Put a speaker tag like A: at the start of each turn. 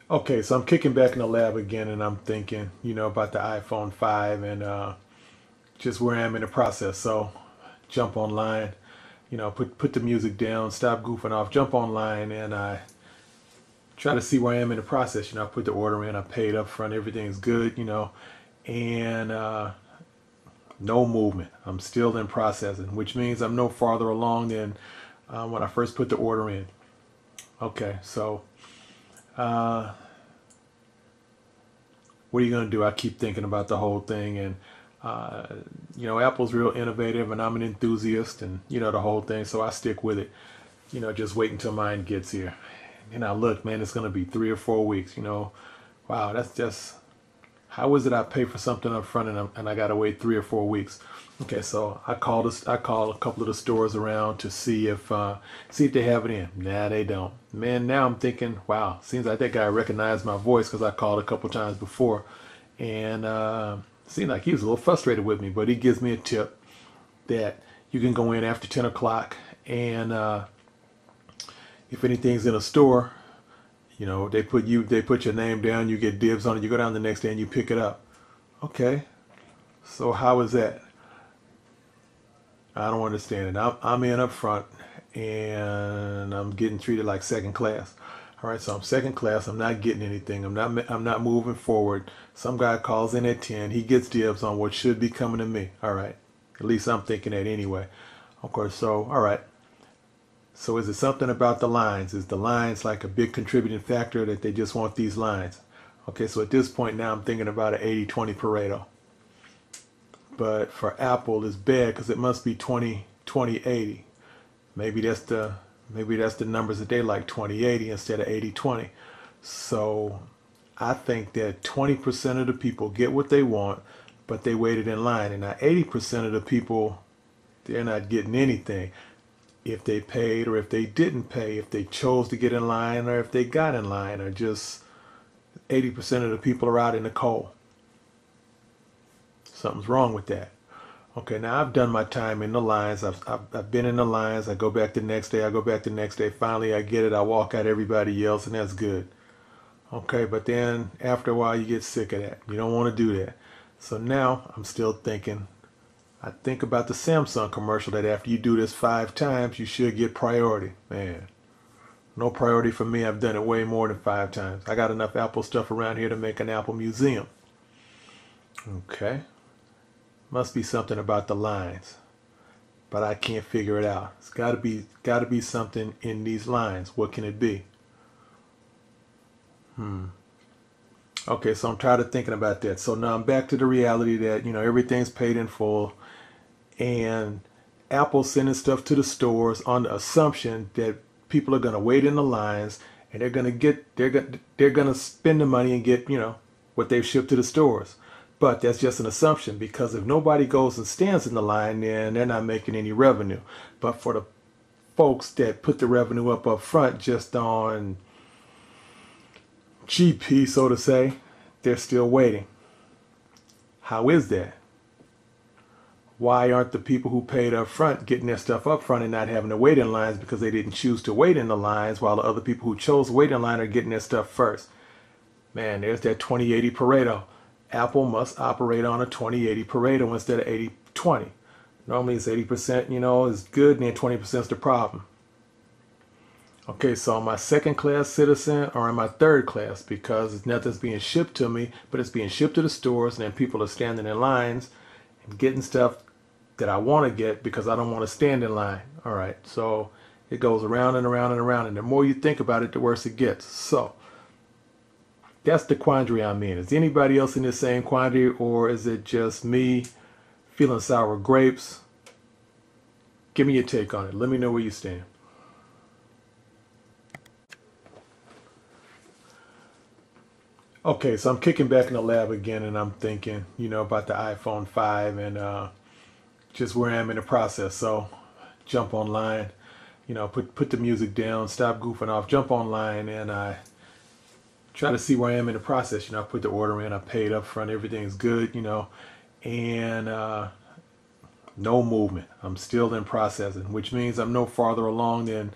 A: Okay, so I'm kicking back in the lab again and I'm thinking, about the iPhone 5 and just where I am in the process. So jump online, put the music down, stop goofing off, jump online and I try to see where I am in the process. I put the order in, I paid up front, everything's good, and no movement. I'm still in processing, which means I'm no farther along than when I first put the order in. Okay, so uh, what are you going to do? I keep thinking about the whole thing, and uh, Apple's real innovative, and I'm an enthusiast, and the whole thing. So I stick with it. Just wait until mine gets here. And now look, man, it's going to be 3 or 4 weeks. Wow, that's just how is it I pay for something up front and I got to wait 3 or 4 weeks? Okay, so I call a couple of the stores around to see if they have it in. Nah, they don't. Man, now I'm thinking, wow, seems like that guy recognized my voice because I called a couple times before, and seemed like he was a little frustrated with me. But he gives me a tip that you can go in after 10 o'clock, and if anything's in a store, they put your name down, you get dibs on it. You go down the next day and you pick it up. Okay, so how is that? I don't understand it. I'm in up front and I'm getting treated like second class. All right, so I'm second class. I'm not getting anything. I'm not moving forward. Some guy calls in at 10. He gets dibs on what should be coming to me. All right, at least I'm thinking that anyway. Of course, so all right. So is it something about the lines? Is the lines like a big contributing factor that they just want these lines? Okay, so at this point now I'm thinking about an 80-20 Pareto. But for Apple it's bad because it must be 20-20-80. Maybe that's the numbers that they like, 20-80 instead of 80-20. So I think that 20% of the people get what they want, but they waited in line. And now 80% of the people, they're not getting anything. If they paid or if they didn't pay, if they chose to get in line or if they got in line, or just 80% of the people are out in the cold. Something's wrong with that. Okay, now I've done my time in the lines. I've been in the lines. I go back the next day. I go back the next day. Finally, I get it. I walk out. Everybody yells, and that's good. Okay, but then after a while, you get sick of that. You don't want to do that. So now I'm still thinking. I think about the Samsung commercial that after you do this 5 times, you should get priority. Man, no priority for me. I've done it way more than 5 times. I got enough Apple stuff around here to make an Apple museum. Okay. Must be something about the lines, but I can't figure it out. It's got to be something in these lines. What can it be? Okay, so I'm tired of thinking about that. So now I'm back to the reality that everything's paid in full, and Apple's sending stuff to the stores on the assumption that people are going to wait in the lines and they're going to spend the money and get what they've shipped to the stores. But that's just an assumption because if nobody goes and stands in the line, then they're not making any revenue. But for the folks that put the revenue up front just on GP, so to say, they're still waiting. How is that? Why aren't the people who paid up front getting their stuff up front and not having to wait in lines because they didn't choose to wait in the lines, while the other people who chose to wait in line are getting their stuff first? Man, there's that 20-80 Pareto. Apple must operate on a 20-80 Pareto instead of 80-20. Normally it's 80%, is good, and then 20% is the problem. Okay, so am I second class citizen or am I third class? Because nothing's being shipped to me, but it's being shipped to the stores, and then people are standing in lines and getting stuff that I want to get because I don't want to stand in line. All right, so it goes around and around and around, and the more you think about it, the worse it gets. So that's the quandary I'm in. Is anybody else in the same quandary, or is it just me feeling sour grapes? Give me your take on it. Let me know where you stand. Okay, so I'm kicking back in the lab again and I'm thinking, about the iPhone 5 and just where I am in the process. So jump online, put the music down, stop goofing off, jump online and I try to see where I am in the process. I put the order in, I paid up front, everything's good, and no movement. I'm still in processing, which means I'm no farther along than